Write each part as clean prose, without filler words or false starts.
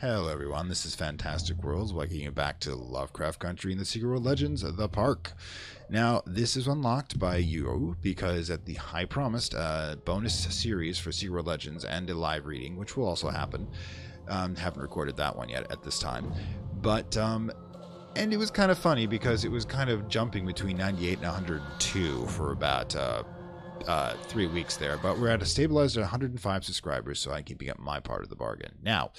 Hello everyone, this is Fantastic Worlds, welcoming you back to Lovecraft Country in the Secret World Legends, the Park. Now, this is unlocked by you because at the high promised bonus series for Secret World Legends and a live reading, which will also happen. Haven't recorded that one yet at this time. But, and it was kind of funny because it was kind of jumping between 98 and 102 for about 3 weeks there. But we're at a stabilized at 105 subscribers, so I'm keeping up my part of the bargain. Now,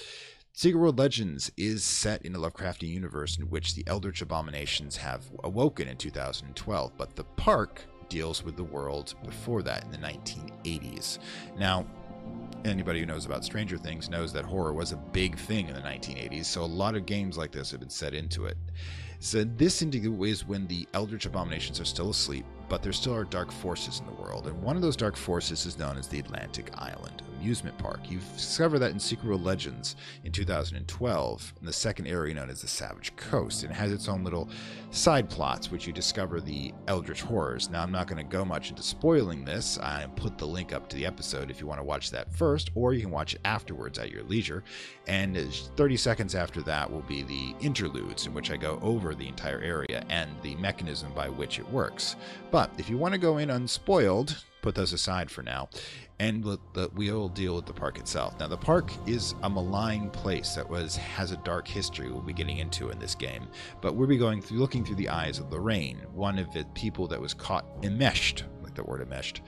Secret World Legends is set in a Lovecraftian universe in which the Eldritch Abominations have awoken in 2012, but the park deals with the world before that in the 1980s. Now, anybody who knows about Stranger Things knows that horror was a big thing in the 1980s, so a lot of games like this have been set into it. So this is when the Eldritch Abominations are still asleep, but there still are dark forces in the world, and one of those dark forces is known as the Atlantic Island Amusement Park. You discover that in Secret World Legends in 2012, in the second area known as the Savage Coast, and it has its own little side plots, which you discover the Eldritch Horrors. Now, I'm not going to go much into spoiling this. I put the link up to the episode if you want to watch that first, or you can watch it afterwards at your leisure, and 30 seconds after that will be the interludes, in which I go over the entire area and the mechanism by which it works. But if you want to go in unspoiled, put those aside for now, and we'll deal with the park itself. Now, the park is a malign place that has a dark history we'll be getting into in this game, but we'll be looking through the eyes of Lorraine, one of the people that was caught enmeshed, like the word enmeshed,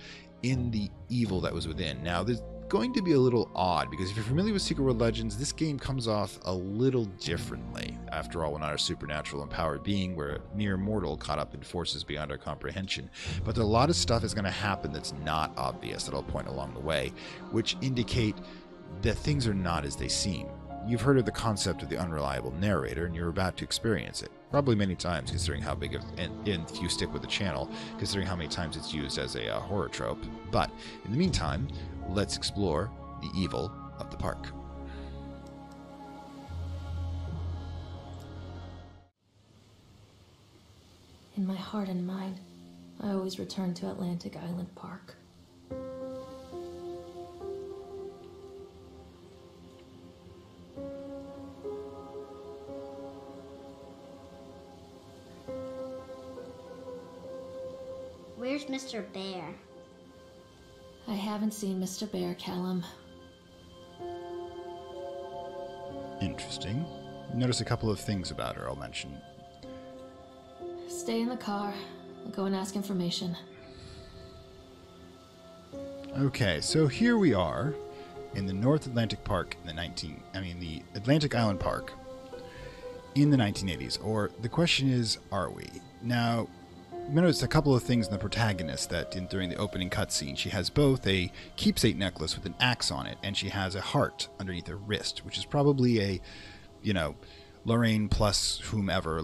in the evil that was within. Now, there's going to be a little odd, because if you're familiar with Secret World Legends, this game comes off a little differently. After all, we're not a supernatural empowered being, we're a mere mortal caught up in forces beyond our comprehension. But a lot of stuff is going to happen that's not obvious that I'll point along the way, which indicate that things are not as they seem. You've heard of the concept of the unreliable narrator, and you're about to experience it. Probably many times, considering how big of, and if you stick with the channel, considering how many times it's used as a horror trope. But in the meantime, let's explore the evil of the park. In my heart and mind, I always return to Atlantic Island Park. Where's Mr. Bear? I haven't seen Mr. Bear, Callum. Interesting. Notice a couple of things about her I'll mention. Stay in the car. I'll go and ask information. Okay, so here we are in the North Atlantic Park in the Atlantic Island Park in the 1980s. Or the question is, are we? Now, notice a couple of things in the protagonist that during the opening cutscene, she has both a keepsake necklace with an axe on it, and she has a heart underneath her wrist, which is probably a, Lorraine plus whomever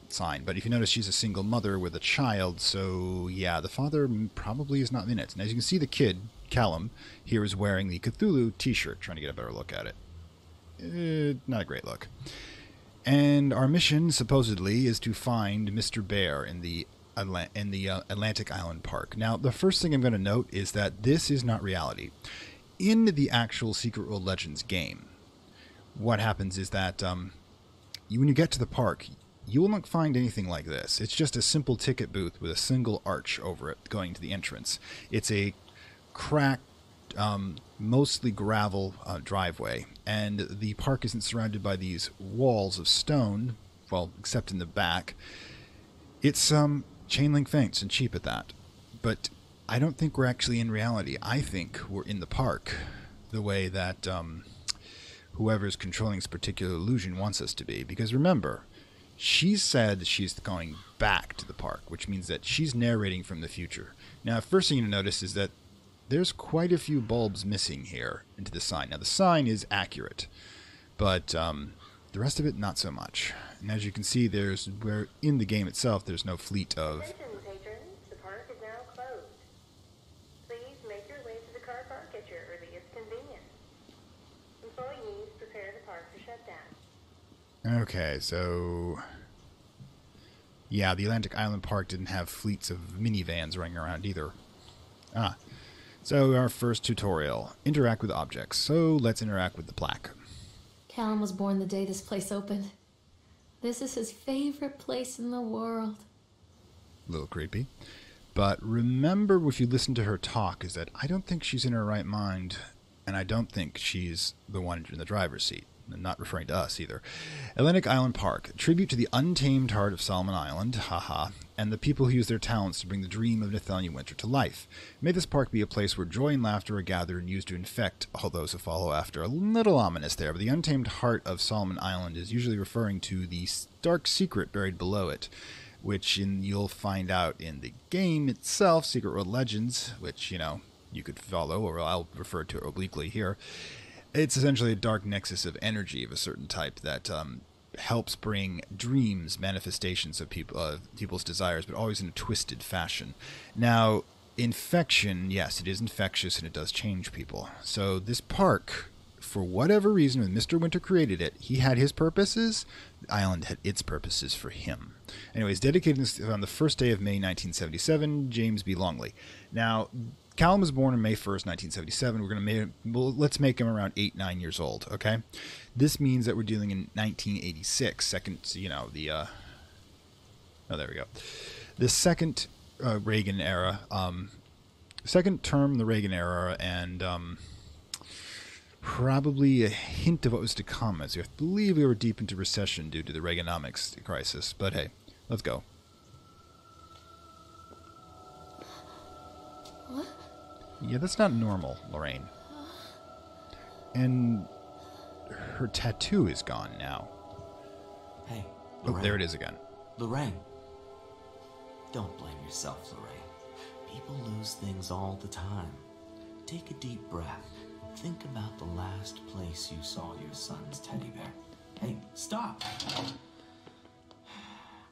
sign. But if you notice, she's a single mother with a child, so yeah, the father probably is not in it. And as you can see, the kid, Callum, here is wearing the Cthulhu t-shirt, trying to get a better look at it. Not a great look. And our mission, supposedly, is to find Mr. Bear in the Atlantic Island Park. Now, the first thing I'm going to note is that this is not reality. In the actual Secret World Legends game, what happens is that when you get to the park, you will not find anything like this. It's just a simple ticket booth with a single arch over it going to the entrance. It's a cracked, mostly gravel driveway, and the park isn't surrounded by these walls of stone, well, except in the back. It's chain link fence and cheap at that. But I don't think we're actually in reality. I think we're in the park the way that whoever's controlling this particular illusion wants us to be. Because remember, she said she's going back to the park, which means that she's narrating from the future. Now, the first thing you notice is that there's quite a few bulbs missing here into the sign. Now, the sign is accurate, but the rest of it, not so much. And as you can see, in the game itself, there's no fleet of... Attention, patrons. The park is now closed. Please make your way to the car park at your earliest convenience. Employees, prepare the park for shutdown. Okay, so... yeah, the Atlantic Island Park didn't have fleets of minivans running around either. So our first tutorial, interact with objects. So let's interact with the plaque. Callum was born the day this place opened. This is his favorite place in the world. A little creepy. But remember, if you listen to her talk, is that I don't think she's in her right mind, and I don't think she's the one in the driver's seat. I'm not referring to us either. Atlantic Island Park, tribute to the untamed heart of Solomon Island, haha, and the people who use their talents to bring the dream of Nathaniel Winter to life. May this park be a place where joy and laughter are gathered and used to infect all those who follow after. A little ominous there, but the untamed heart of Solomon Island is usually referring to the dark secret buried below it, which you'll find out in the game itself, Secret World Legends, which, you could follow, or I'll refer to it obliquely here. It's essentially a dark nexus of energy of a certain type that helps bring dreams, manifestations of people's desires, but always in a twisted fashion. Now, infection, yes, it is infectious and it does change people. So this park, for whatever reason, when Mr. Winter created it, he had his purposes. The island had its purposes for him. Anyways, dedicated on the first day of May 1977, James B. Longley. Now, Callum was born on May 1st, 1977. Let's make him around 8-9 years old, okay? This means that we're dealing in 1986, there we go. The second Reagan era, second term, the Reagan era, and probably a hint of what was to come, as I believe we were deep into recession due to the Reaganomics crisis. But hey, let's go. What? Yeah, that's not normal, Lorraine. And her tattoo is gone now. Hey, Lorraine. Oh, there it is again. Lorraine. Don't blame yourself, Lorraine. People lose things all the time. Take a deep breath. Think about the last place you saw your son's teddy bear. Hey, stop!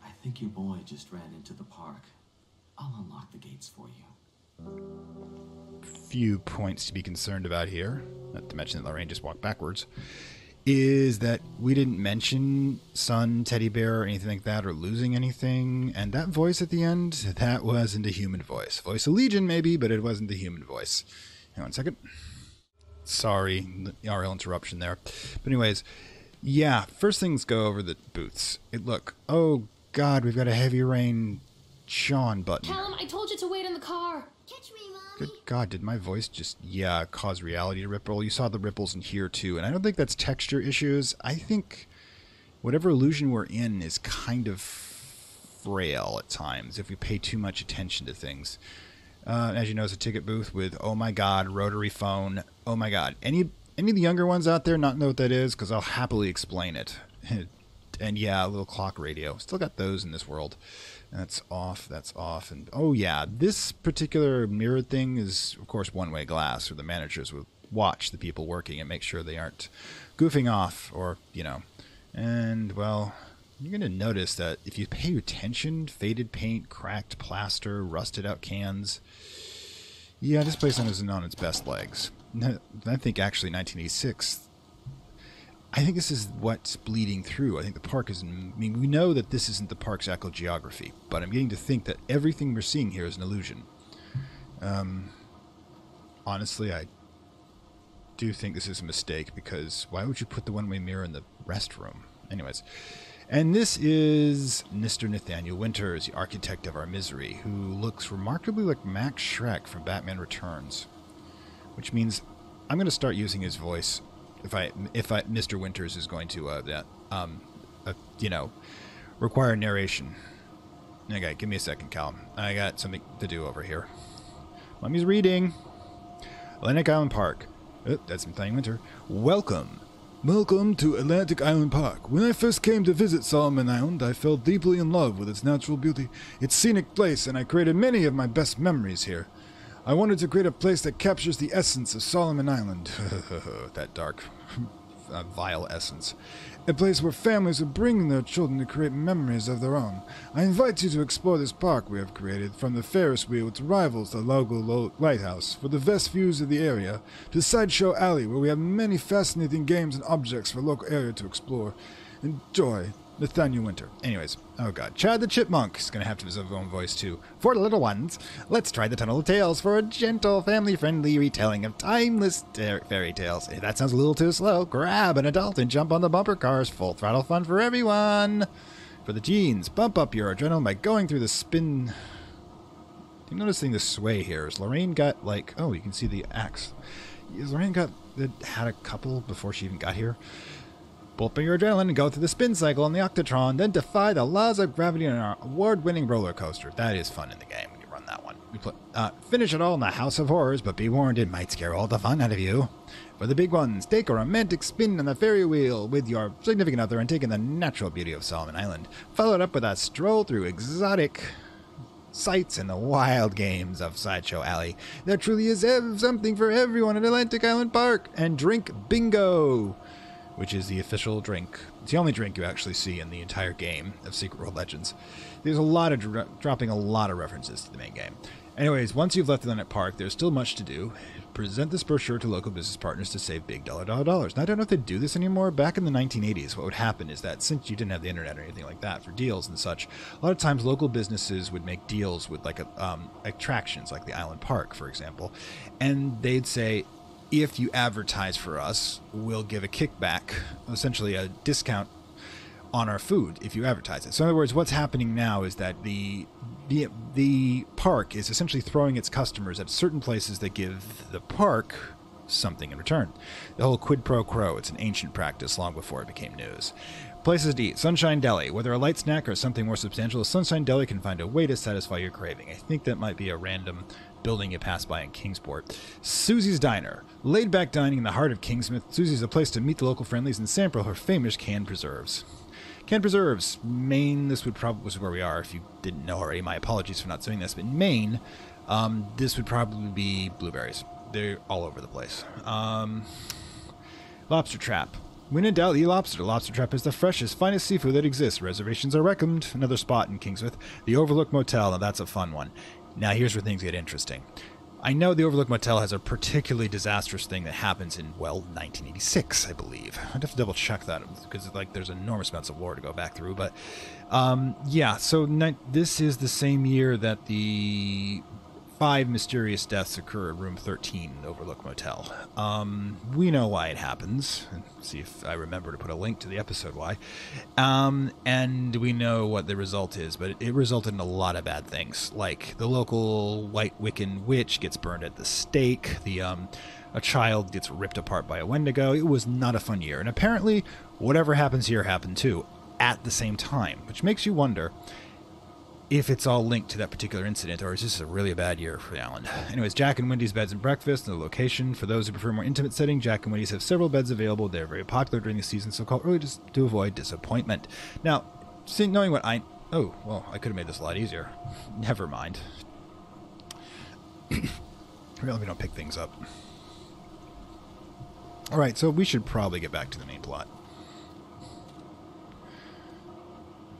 I think your boy just ran into the park. I'll unlock the gates for you. Few points to be concerned about here, not to mention that Lorraine just walked backwards, is that we didn't mention son, teddy bear, or anything like that, or losing anything, and that voice at the end, that wasn't a human voice. Voice of Legion, maybe, but it wasn't the human voice. Hang on a second. Sorry, the RL interruption there. But anyways, yeah, first things go over the booths. Look, oh god, we've got a heavy rain Sean button. Callum, I told you to wait in the car. Catch me, Mommy. Good God, did my voice just, cause reality to ripple? You saw the ripples in here, too. And I don't think that's texture issues. I think whatever illusion we're in is kind of frail at times if we pay too much attention to things. As you know, it's a ticket booth with, oh my God, rotary phone. Oh my God. Any of the younger ones out there not know what that is? Because I'll happily explain it. And yeah, a little clock radio. Still got those in this world. That's off, and oh yeah, this particular mirrored thing is, of course, one-way glass, or the managers will watch the people working and make sure they aren't goofing off, or, and, well, you're going to notice that if you pay attention, faded paint, cracked plaster, rusted out cans, yeah, this place isn't on its best legs. I think, actually, 1986... I think this is what's bleeding through. I think the park is... we know that this isn't the park's echogeography, but I'm getting to think that everything we're seeing here is an illusion. Honestly, I do think this is a mistake, because why would you put the one-way mirror in the restroom? Anyways. And this is Mr. Nathaniel Winters, the architect of our misery, who looks remarkably like Max Schreck from Batman Returns. Which means I'm going to start using his voice... If Mr. Winters is going to, require narration. Okay, give me a second, Callum. I got something to do over here. Mommy's reading. Atlantic Island Park. Oh, that's Nathaniel Winter. Welcome to Atlantic Island Park. When I first came to visit Solomon Island, I fell deeply in love with its natural beauty, its scenic place, and I created many of my best memories here. I wanted to create a place that captures the essence of Solomon Island. That dark, vile essence. A place where families would bring their children to create memories of their own. I invite you to explore this park we have created, from the Ferris wheel which rivals the Logo Lighthouse, for the best views of the area, to Sideshow Alley, where we have many fascinating games and objects for the local area to explore. Enjoy. Nathaniel Winter. Anyways, oh god. Chad the Chipmunk is going to have to have his own voice too. For the little ones, let's try the Tunnel of Tales for a gentle, family-friendly retelling of timeless fairy tales. If that sounds a little too slow, grab an adult and jump on the bumper cars. Full throttle fun for everyone. For the teens, bump up your adrenaline by going through the spin... I'm noticing the sway here. Is Lorraine got, like... Oh, you can see the axe. Is Lorraine had a couple before she even got here? Pull up your adrenaline and go through the spin cycle on the Octatron, then defy the laws of gravity on our award-winning roller coaster. That is fun in the game when you run that one. Finish it all in the House of Horrors, but be warned, it might scare all the fun out of you. For the big ones, take a romantic spin on the Faerie wheel with your significant other and take in the natural beauty of Solomon Island. Follow it up with a stroll through exotic sights and the wild games of Sideshow Alley. There truly is something for everyone at Atlantic Island Park. And drink bingo, which is the official drink. It's the only drink you actually see in the entire game of Secret World Legends. There's a lot of dropping a lot of references to the main game. Anyways, once you've left Atlantic Park, there's still much to do. Present this brochure to local business partners to save big dollars. Now, I don't know if they do this anymore. Back in the 1980s, what would happen is that since you didn't have the internet or anything like that for deals and such, a lot of times local businesses would make deals with like attractions like the Island Park, for example, and they'd say, if you advertise for us, we'll give a kickback, essentially a discount on our food if you advertise it. So in other words, what's happening now is that the park is essentially throwing its customers at certain places that give the park something in return. The whole quid pro quo, it's an ancient practice long before it became news. Places to eat. Sunshine Deli. Whether a light snack or something more substantial, Sunshine Deli can find a way to satisfy your craving. I think that might be a random building you pass by in Kingsport. Susie's Diner. Laid-back dining in the heart of Kingsmouth, Susie's a place to meet the local friendlies and sample her famous canned preserves. Canned preserves. Maine, this is where we are. If you didn't know already, my apologies for not saying this, but in Maine, this would probably be blueberries. They're all over the place. Lobster Trap. When in doubt, eat lobster. Lobster Trap is the freshest, finest seafood that exists. Reservations are welcomed. Another spot in Kingsmouth. The Overlook Motel. Now that's a fun one. Now here's where things get interesting. I know the Overlook Motel has a particularly disastrous thing that happens in, 1986, I believe. I'd have to double check that because there's enormous amounts of lore to go back through. But so this is the same year that the 5 mysterious deaths occur at room 13 in the Overlook Motel. We know why it happens. See if I remember to put a link to the episode why. And we know what the result is, but it resulted in a lot of bad things. Like the local White Wiccan witch gets burned at the stake. A child gets ripped apart by a Wendigo. It was not a fun year. And apparently, whatever happens here happened too, at the same time, which makes you wonder if it's all linked to that particular incident, or is this a really bad year for the island. Anyways, Jack and Wendy's Beds and Breakfast, and the location. For those who prefer a more intimate setting, Jack and Wendy's have several beds available. They're very popular during the season, so call early just to avoid disappointment. Now, knowing what I could have made this a lot easier. Never mind. Really, we don't pick things up. Alright, so we should probably get back to the main plot.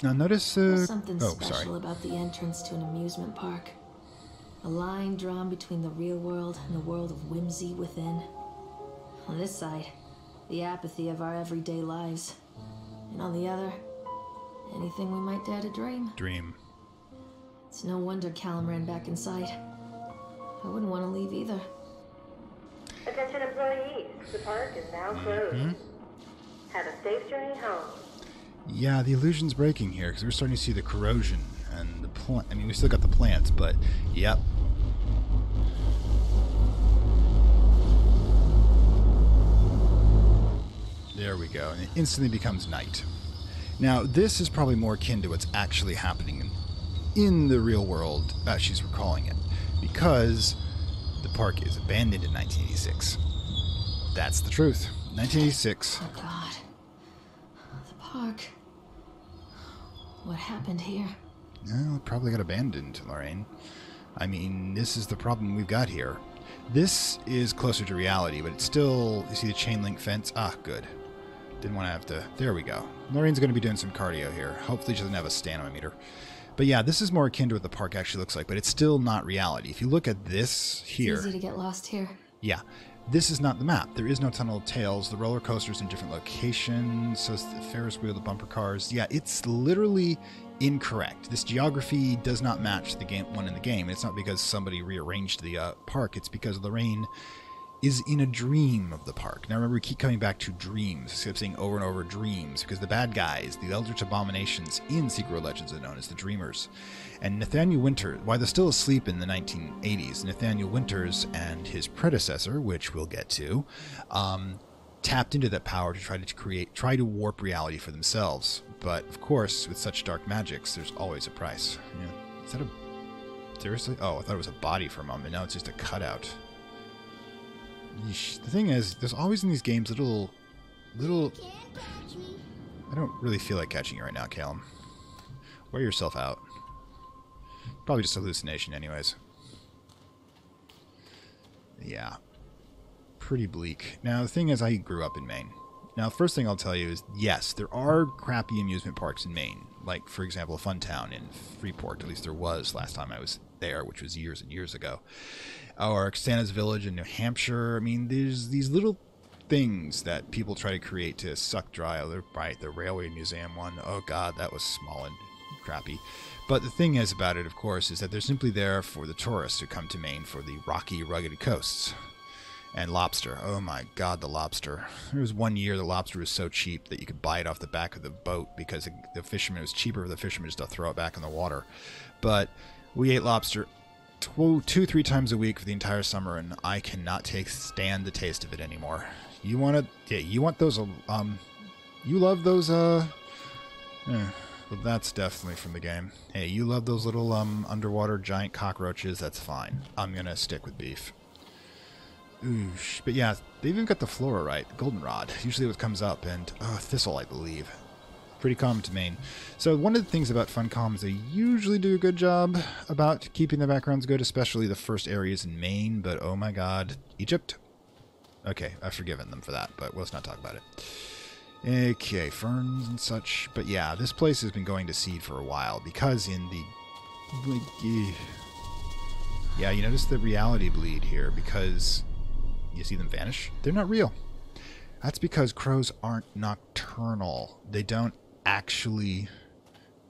Now notice, There's something special about the entrance to an amusement park. A line drawn between the real world and the world of whimsy within. On this side, the apathy of our everyday lives. And on the other, anything we might dare to dream. It's no wonder Callum ran back inside. I wouldn't want to leave either. Attention employees, the park is now closed. Have a safe journey home. Yeah, the illusion's breaking here because we're starting to see the corrosion and the plant. I mean, we still got the plants, but yep. There we go, and it instantly becomes night. Now, this is probably more akin to what's actually happening in the real world, as she's recalling it, because the park is abandoned in 1986. That's the truth. 1986. Oh, God. The park. What happened here? Well, it probably got abandoned, Lorraine. I mean, this is the problem we've got here. This is closer to reality, but it's still... You see the chain link fence? Ah, good. Didn't want to have to... There we go. Lorraine's going to be doing some cardio here. Hopefully she doesn't have a stamina meter. But yeah, this is more akin to what the park actually looks like, but it's still not reality. If you look at this here... It's easy to get lost here. Yeah. this is not the map. There is no Tunnel of Tales. The roller coaster's in different locations. So it's the Ferris wheel, the bumper cars. Yeah, it's literally incorrect. This geography does not match the one in the game. It's not because somebody rearranged the park. It's because Lorraine is in a dream of the park. Now remember, we keep coming back to dreams. I keep saying over and over dreams, because the bad guys, the Eldritch Abominations in Secret Legends are known as the Dreamers. And Nathaniel Winters, while they're still asleep in the 1980s, Nathaniel Winters and his predecessor, which we'll get to, tapped into that power to try to warp reality for themselves. But of course, with such dark magics, there's always a price. Yeah. Is that seriously? Oh, I thought it was a body for a moment. Now it's just a cutout. Yeesh. The thing is, there's always in these games little. I don't really feel like catching you right now, Callum. Wear yourself out. Probably just a hallucination, anyways. Yeah. Pretty bleak. Now, the thing is, I grew up in Maine. Now, the first thing I'll tell you is, yes, there are crappy amusement parks in Maine. Like, for example, Fun Town in Freeport. At least there was last time I was there, which was years and years ago. Or Santa's Village in New Hampshire. I mean, there's these little things that people try to create to suck dry. Right, the Railway Museum one. Oh, God, that was small and crappy. But the thing is about it, of course, is that they're simply there for the tourists who come to Maine for the rocky, rugged coasts. And lobster. Oh my God, the lobster. There was one year the lobster was so cheap that you could buy it off the back of the boat because the fisherman, it was cheaper for the fisherman just to throw it back in the water. But we ate lobster 2-3 times a week for the entire summer, and I cannot stand the taste of it anymore. You want you want those, you love those, well, that's definitely from the game. Hey, you love those little, underwater giant cockroaches, that's fine. I'm gonna stick with beef. Oosh. But yeah, they've even got the flora right. Goldenrod, usually what comes up, and thistle, I believe. Pretty common to Maine. So one of the things about Funcom is they usually do a good job about keeping the backgrounds good, especially the first areas in Maine, but oh my God, Egypt? Okay, I've forgiven them for that, but let's not talk about it. Okay, ferns and such. But yeah, this place has been going to seed for a while, because in the... Yeah, you notice the reality bleed here, because... You see them vanish? They're not real. That's because crows aren't nocturnal. They don't actually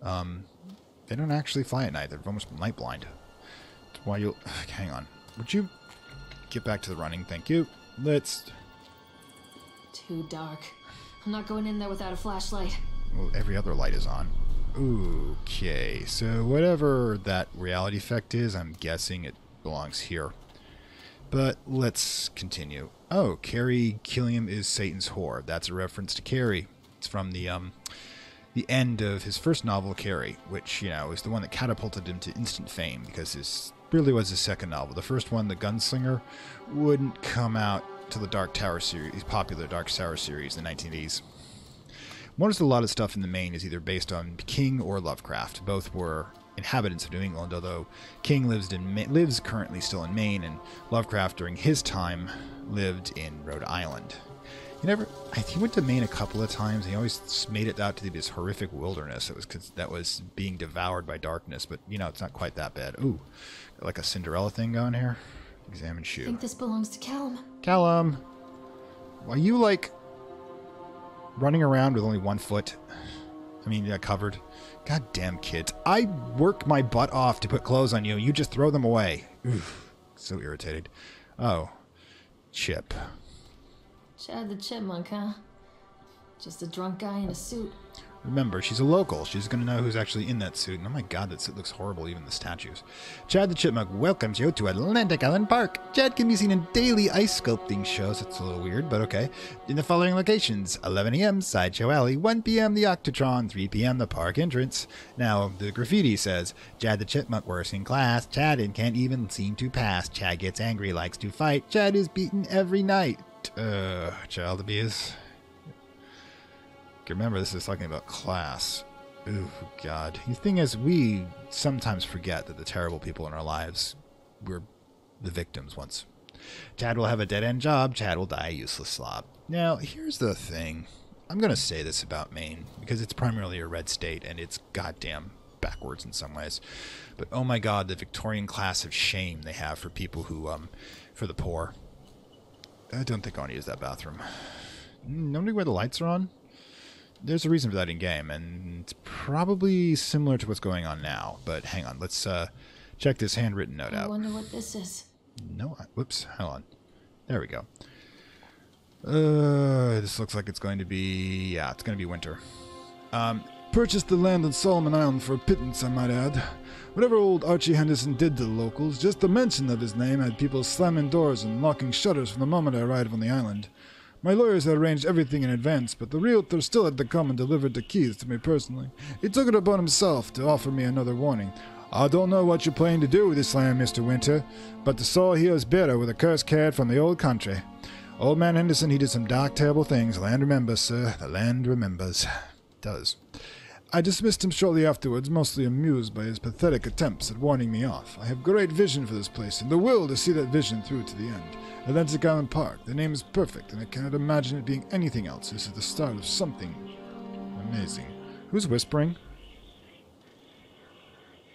fly at night. They're almost night blind. That's why you'll... Hang on. Would you get back to the running? Thank you. Let's... Too dark. I'm not going in there without a flashlight. Well, every other light is on. Okay, so whatever that reality effect is, I'm guessing it belongs here. But let's continue. Oh, Carrie Killiam is Satan's whore. That's a reference to Carrie. It's from the end of his first novel, Carrie, which, you know, is the one that catapulted him to instant fame, because this really was his second novel. The first one, The Gunslinger, wouldn't come out till the Dark Tower series, popular Dark Tower series in the 1980s. Notice a lot of stuff in the Maine is either based on King or Lovecraft. Both were inhabitants of New England, although King lives currently still in Maine, and Lovecraft during his time lived in Rhode Island. He went to Maine a couple of times. He always made it out to be this horrific wilderness that was being devoured by darkness, but you know, it's not quite that bad. Ooh, like a Cinderella thing going here. Examine shoe. I think this belongs to Callum. Callum, are you like running around with only 1 foot? I mean, covered. Goddamn kids. I work my butt off to put clothes on you, and you just throw them away. Oof, so irritated. Oh, Chip. Chad the Chipmunk, huh? Just a drunk guy in a suit. Remember, she's a local. She's going to know who's actually in that suit. And oh my God, that suit looks horrible, even the statues. Chad the Chipmunk welcomes you to Atlantic Island Park. Chad can be seen in daily ice sculpting shows. It's a little weird, but okay. In the following locations: 11 a.m. Sideshow Alley, 1 p.m. the Octotron, 3 p.m. the park entrance. Now, the graffiti says, Chad the Chipmunk works in class. Chad can't even seem to pass. Chad gets angry, likes to fight. Chad is beaten every night. Child abuse. Remember, this is talking about class. Ooh, God. The thing is, we sometimes forget that the terrible people in our lives were the victims once. Chad will have a dead-end job. Chad will die a useless slob. Now, here's the thing. I'm going to say this about Maine, because it's primarily a red state, and it's goddamn backwards in some ways. But oh my God, the Victorian class of shame they have for people who, for the poor. I don't think I want to use that bathroom. Nobody where the lights are on? There's a reason for that in game, and it's probably similar to what's going on now. But hang on, let's check this handwritten note out. I wonder what this is. No, whoops, hold on. There we go. This looks like it's going to be, yeah, it's going to be winter. Purchased the land on Solomon Island for a pittance, I might add. Whatever old Archie Henderson did to the locals, just the mention of his name had people slamming doors and locking shutters from the moment I arrived on the island. My lawyers had arranged everything in advance, but the realtor still had to come and deliver the keys to me personally. He took it upon himself to offer me another warning. I don't know what you're planning to do with this land, Mr. Winter, but the soil here is bitter with a cursed cat from the old country. Old man Henderson, he did some dark, terrible things. The land remembers, sir. The land remembers. It does. I dismissed him shortly afterwards, mostly amused by his pathetic attempts at warning me off. I have great vision for this place, and the will to see that vision through to the end. Atlantic Island Park. The name is perfect, and I cannot imagine it being anything else. This is the start of something amazing. Who's whispering?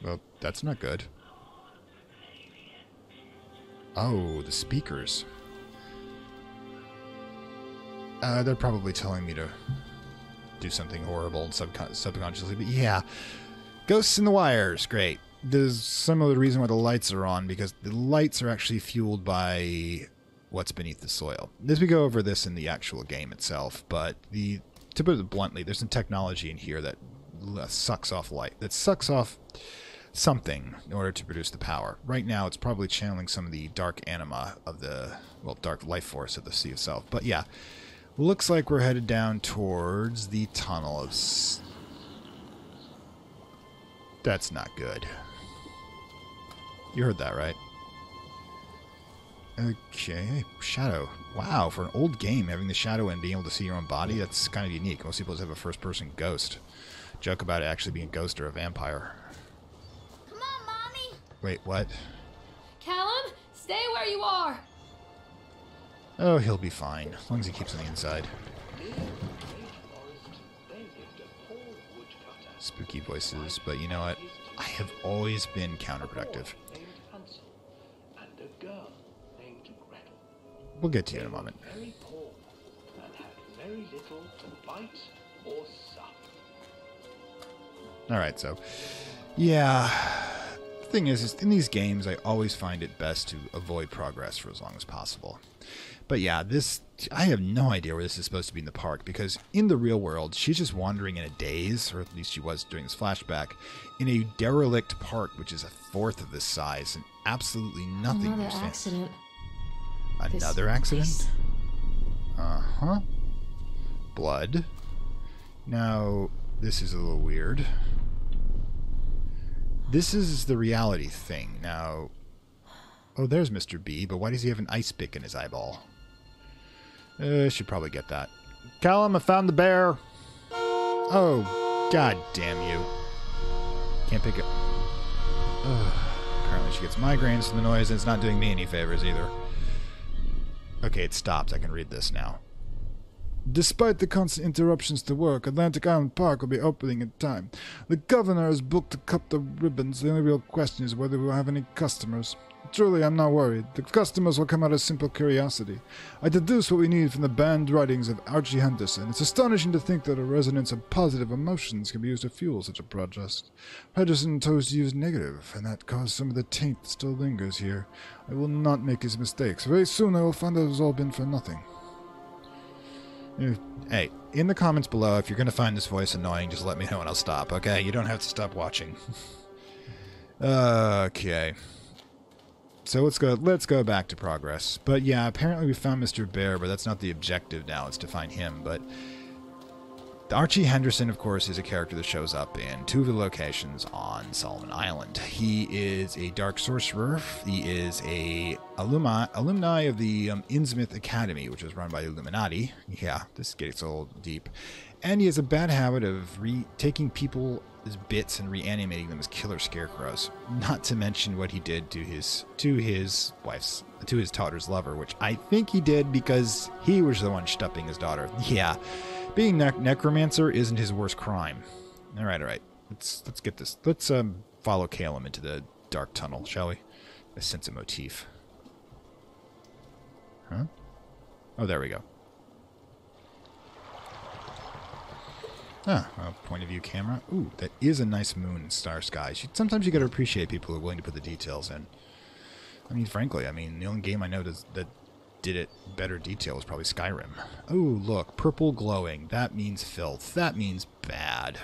Well, that's not good. Oh, the speakers. They're probably telling me to do something horrible subconsciously, but yeah. Ghosts in the wires, great. There's some of the reason why the lights are on, because the lights are actually fueled by what's beneath the soil. As we go over this in the actual game itself, but to put it bluntly, there's some technology in here that sucks off light, that sucks off something in order to produce the power. Right now, it's probably channeling some of the dark anima of the, well, dark life force of the sea itself. But yeah, looks like we're headed down towards the tunnel of... That's not good. You heard that, right? Okay, shadow. Wow, for an old game, having the shadow and being able to see your own body, that's kind of unique. Most people just have a first-person ghost. Joke about it actually being a ghost or a vampire. Come on, Mommy! Wait, what? Callum, stay where you are! Oh, he'll be fine, as long as he keeps on the inside. Spooky voices, but you know what? I have always been counterproductive. We'll get to you in a moment. Very poor and had very little to bite or sup. Alright, so, yeah, the thing is in these games, I always find it best to avoid progress for as long as possible. But yeah, I have no idea where this is supposed to be in the park, because in the real world, she's just wandering in a daze, or at least she was during this flashback, in a derelict park, which is a fourth of this size, and absolutely nothing. Another accident. Another accident? Uh-huh. Blood. Now, this is a little weird. This is the reality thing. Now, oh, there's Mr. B, but why does he have an ice pick in his eyeball? Should probably get that. Callum, I found the bear. Oh, god damn you. Can't pick it. Apparently she gets migraines from the noise, and it's not doing me any favors either. Okay, it stops. I can read this now. Despite the constant interruptions to work, Atlantic Island Park will be opening in time. The governor has booked to cut the ribbons. The only real question is whether we will have any customers. Truly, I'm not worried. The customers will come out of simple curiosity. I deduce what we need from the banned writings of Archie Henderson. It's astonishing to think that a resonance of positive emotions can be used to fuel such a project. Henderson chose to use negative, and that caused some of the taint that still lingers here. I will not make his mistakes. Very soon I will find out it's all been for nothing. Hey, in the comments below, if you're going to find this voice annoying, just let me know and I'll stop, okay? You don't have to stop watching. Okay. So let's go back to progress. But yeah, apparently we found Mr. Bear, but that's not the objective now, it's to find him. But Archie Henderson, of course, is a character that shows up in two of the locations on Solomon Island. He is a dark sorcerer. He is a alumni of the Innsmouth Academy, which was run by the Illuminati. Yeah, this gets a little deep. And he has a bad habit of taking people's bits and reanimating them as killer scarecrows. Not to mention what he did to his daughter's lover, which I think he did because he was the one stuffing his daughter. Yeah. Being necromancer isn't his worst crime. All right. Let's get this. Let's follow Callum into the dark tunnel, shall we? I sense a motif. Huh? Oh, there we go. Ah, a point of view camera. Ooh, that is a nice moon and star sky. Sometimes you got to appreciate people who are willing to put the details in. I mean, frankly, the only game I know that did it better detail was probably Skyrim. Oh, look, purple glowing. That means filth. That means bad.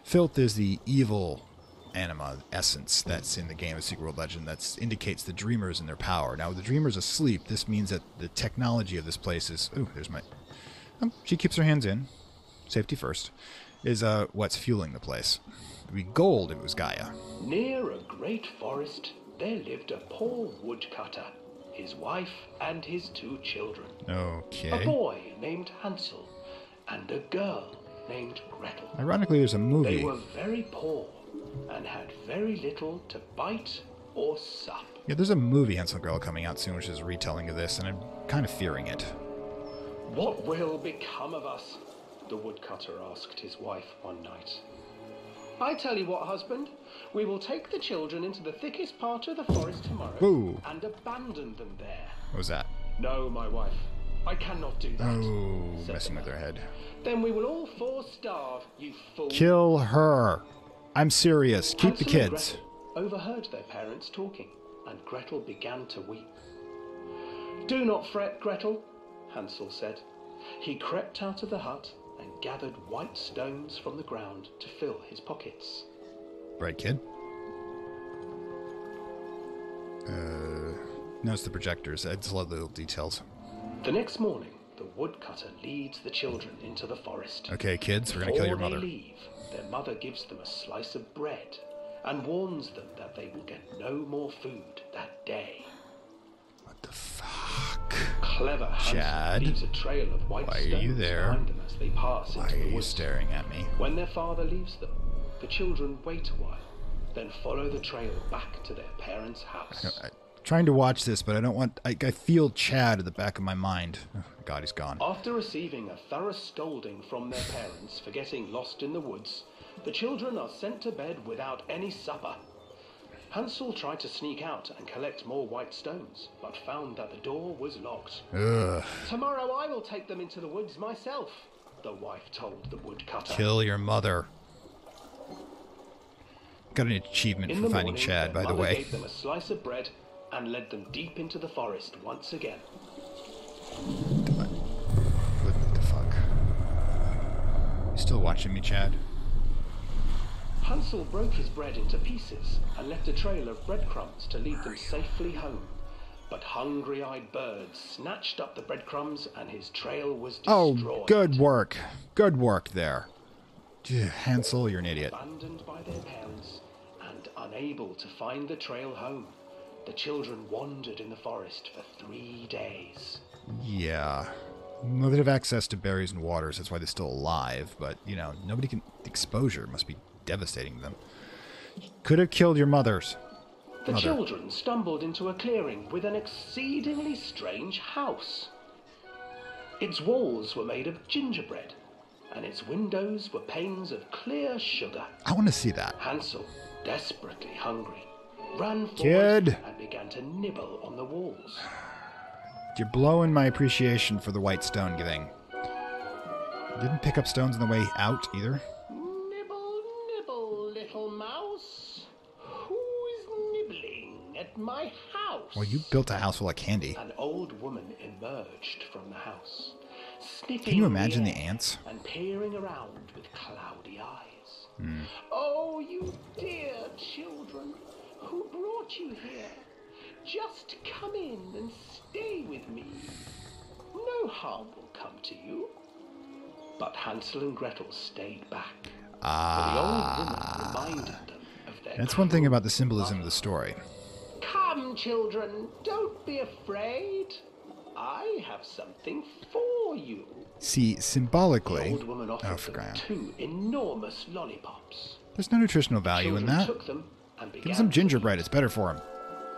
Filth is the evil anima essence that's in the game of Secret World Legend that indicates the dreamers and their power. Now, with the dreamers asleep, this means that the technology of this place is... Ooh, there's my... she keeps her hands in. Safety first. Is what's fueling the place. It would be gold if it was Gaia. Near a great forest, there lived a poor woodcutter, his wife and his 2 children. Okay. A boy named Hansel and a girl named Gretel. Ironically, there's a movie. They were very poor and had very little to bite or sup. Yeah, there's a movie, Hansel and Gretel, coming out soon, which is a retelling of this, and I'm kind of fearing it. What will become of us? The woodcutter asked his wife one night. I tell you what, husband, we will take the children into the thickest part of the forest tomorrow. Whoa. And abandon them there. What was that? No, my wife, I cannot do that. Oh, said messing the with man. their head. Then we will all 4 starve, you fool. Kill her. I'm serious. Keep the Hansel and kids. Gretel overheard their parents talking, and Gretel began to weep. Do not fret, Gretel, Hansel said. He crept out of the hut and gathered white stones from the ground to fill his pockets. Right, kid? Notice the projectors. I just love the little details. The next morning, the woodcutter leads the children into the forest. Okay, kids, we're gonna kill your Before mother. they leave, their mother gives them a slice of bread and warns them that they will get no more food that day. What the fuck? Clever Hansel Chad? leaves a trail of white Why are stones you there? behind them as they pass Why into are the you woods. staring at me? When their father leaves them, the children wait a while, then follow the trail back to their parents' house. I'm trying to watch this, but I don't want... I feel Chad at the back of my mind. Oh, God, he's gone. After receiving a thorough scolding from their parents for getting lost in the woods, the children are sent to bed without any supper. Hansel tried to sneak out and collect more white stones, but found that the door was locked. Ugh. Tomorrow I will take them into the woods myself, the wife told the woodcutter. Kill your mother. Got an achievement In for the finding morning, Chad, their by the mother way. gave them a slice of bread and led them deep into the forest once again. What the fuck? You still watching me, Chad? Hansel broke his bread into pieces and left a trail of breadcrumbs to lead them safely home. But hungry-eyed birds snatched up the breadcrumbs and his trail was destroyed. Oh, good work. Good work there. Gee, Hansel, you're an idiot. Abandoned by their parents and unable to find the trail home, the children wandered in the forest for 3 days. Yeah. Well, they have access to berries and waters. That's why they're still alive. But, you know, nobody can... Exposure must be devastating to them. Could have killed your mothers. The children stumbled into a clearing with an exceedingly strange house. Its walls were made of gingerbread, and its windows were panes of clear sugar. I want to see that. Hansel, desperately hungry, ran forward Kid. and began to nibble on the walls. You're blowing my appreciation for the white stone thing. Didn't pick up stones on the way out, either. Nibble, nibble, little mouse. Who is nibbling at my house? Well, you built a house full of candy. An old woman emerged from the house, sniffing Can you imagine the air ants? and peering around with cloudy eyes. Oh, you dear children, who brought you here? Just come in and stay with me. No harm will come to you. But Hansel and Gretel stayed back. For the old woman reminded them of their That's one thing cruel about the symbolism of mother. the story. Come, children, don't be afraid. I have something for you. See, The symbolically... old woman Oh, offered for them crying. 2 enormous lollipops. There's no nutritional value in Children that. took them and Give him began some to gingerbread. eat. It's better for him.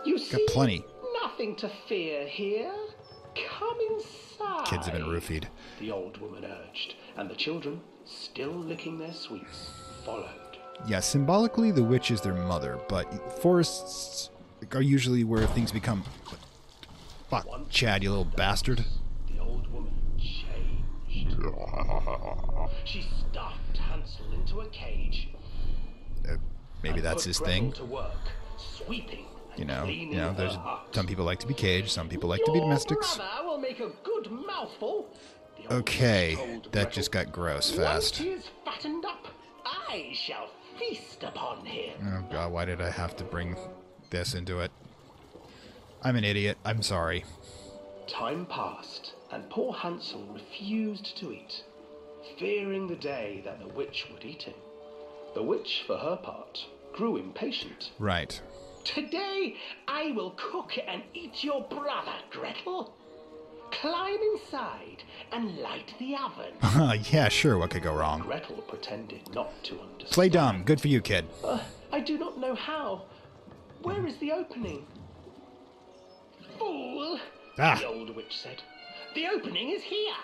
You Got see, plenty. nothing to fear here. Come inside. Kids have been roofied. The old woman urged, and the children, still licking their sweets, followed. Yeah, symbolically, the witch is their mother, but forests are usually where things become... Fuck, Chad, you little bastard. The old woman changed. She stuffed Hansel into a cage. Maybe and that's put his Gretel thing. to work, sweeping and You know, cleaning there's her hut. some people like to be caged, some people like to be domestics. Your brother will make a good mouthful. The old Okay, witch told that Gretel. just got gross Once fast. he is fattened up, I shall feast upon him. Oh god, why did I have to bring this into it? I'm an idiot. I'm sorry. Time passed, and poor Hansel refused to eat, fearing the day that the witch would eat him. The witch, for her part, grew impatient. Right. Today I will cook and eat your brother, Gretel. Climb inside and light the oven. Yeah, sure, what could go wrong? Gretel pretended not to understand. Play dumb. Good for you, kid. I do not know how. Where is the opening? Fool! Ah. The old witch said. The opening is here.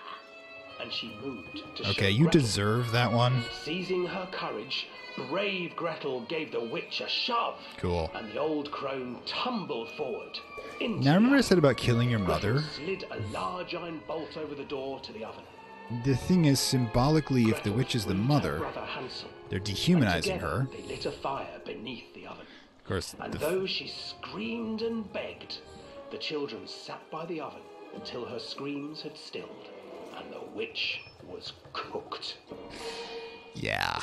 And she moved to Okay, show you Gretel. deserve that one. Seizing her courage, brave Gretel gave the witch a shove. Cool. And the old crone tumbled forward. Into Now, remember I the said about killing your oven. mother? Gretel slid a large iron bolt over the door to the oven. The thing is, symbolically, if the Gretel witch is the freed her mother, brother Hansel, they're and dehumanizing together her. They lit a fire beneath the oven. Of course, And though she screamed and begged, the children sat by the oven until her screams had stilled, and the witch was cooked. yeah.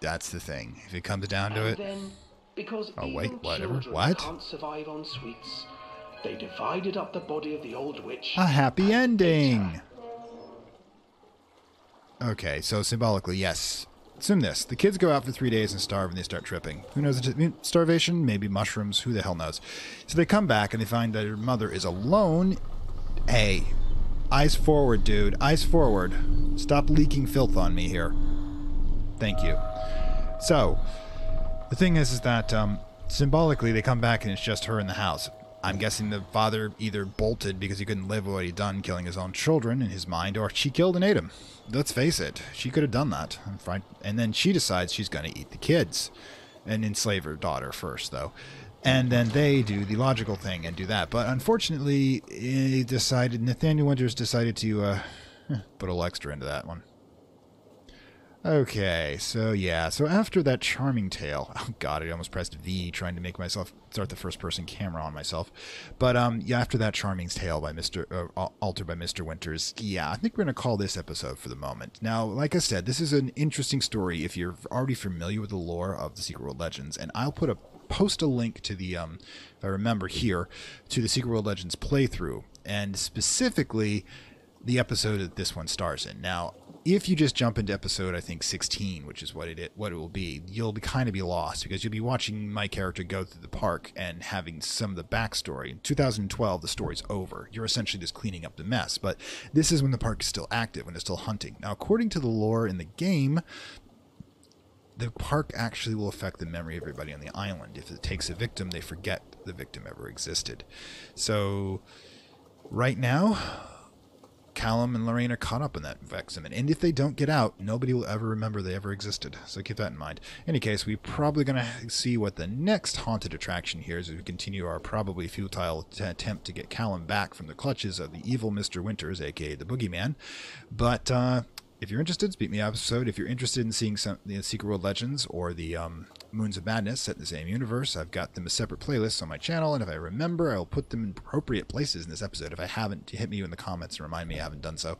That's the thing. If it comes down to And it. then, because Oh, even wait, whatever. children What? can't survive on sweets, they divided up the body of the old witch. A happy and ate ending! her. Okay, so symbolically, yes. Assume this. The kids go out for 3 days and starve and they start tripping. Who knows? Starvation? Maybe mushrooms. Who the hell knows? So they come back and they find that her mother is alone. Hey, eyes forward, dude. Eyes forward. Stop leaking filth on me here. Thank you. So, the thing is that symbolically they come back and it's just her in the house. I'm guessing the father either bolted because he couldn't live with what he'd done, killing his own children in his mind, or she killed and ate him. Let's face it, she could have done that. And then she decides she's going to eat the kids and enslave her daughter first, though. And then they do the logical thing and do that. But unfortunately, Nathaniel Winters decided to put a little extra into that one. Okay, so yeah, so after that charming tale, oh god, I almost pressed V trying to make myself start the first person camera on myself. But yeah, after that charming tale by altered by Mr. Winters, yeah, I think we're going to call this episode for the moment. Now, like I said, this is an interesting story if you're already familiar with the lore of the Secret World Legends, and I'll post a link to the, if I remember here, to the Secret World Legends playthrough, and specifically the episode that this one stars in. Now, if you just jump into episode, I think 16, which is what it will be, you'll kind of be lost because you'll be watching my character go through the park and having some of the backstory. In 2012, the story's over. You're essentially just cleaning up the mess, but this is when the park is still active, when it's still hunting. Now, according to the lore in the game, the park actually will affect the memory of everybody on the island. If it takes a victim, they forget the victim ever existed. So, right now, Callum and Lorraine are caught up in that victim, and if they don't get out, nobody will ever remember they ever existed. So keep that in mind. In any case, we're probably going to see what the next haunted attraction here is as we continue our probably futile attempt to get Callum back from the clutches of the evil Mr. Winters, aka the Boogeyman. But if you're interested, speak me episode. If you're interested in seeing some the Secret World Legends or the Moons of Madness set in the same universe, I've got them as separate playlists on my channel, and if I remember, I'll put them in appropriate places in this episode. If I haven't, hit me in the comments and remind me I haven't done so.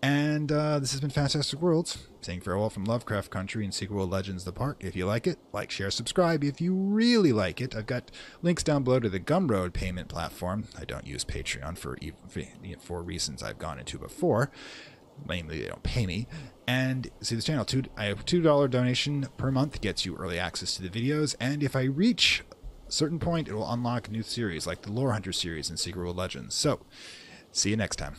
And this has been Fantastic Worlds, saying farewell from Lovecraft Country and Secret World Legends The Park. If you like it, like, share, subscribe. If you really like it, I've got links down below to the Gumroad payment platform. I don't use Patreon for reasons I've gone into before. Mainly, they don't pay me. And see this channel, I have a $2 donation per month, gets you early access to the videos, and if I reach a certain point, it will unlock a new series, like the Lore Hunter series in Secret World Legends. So, see you next time.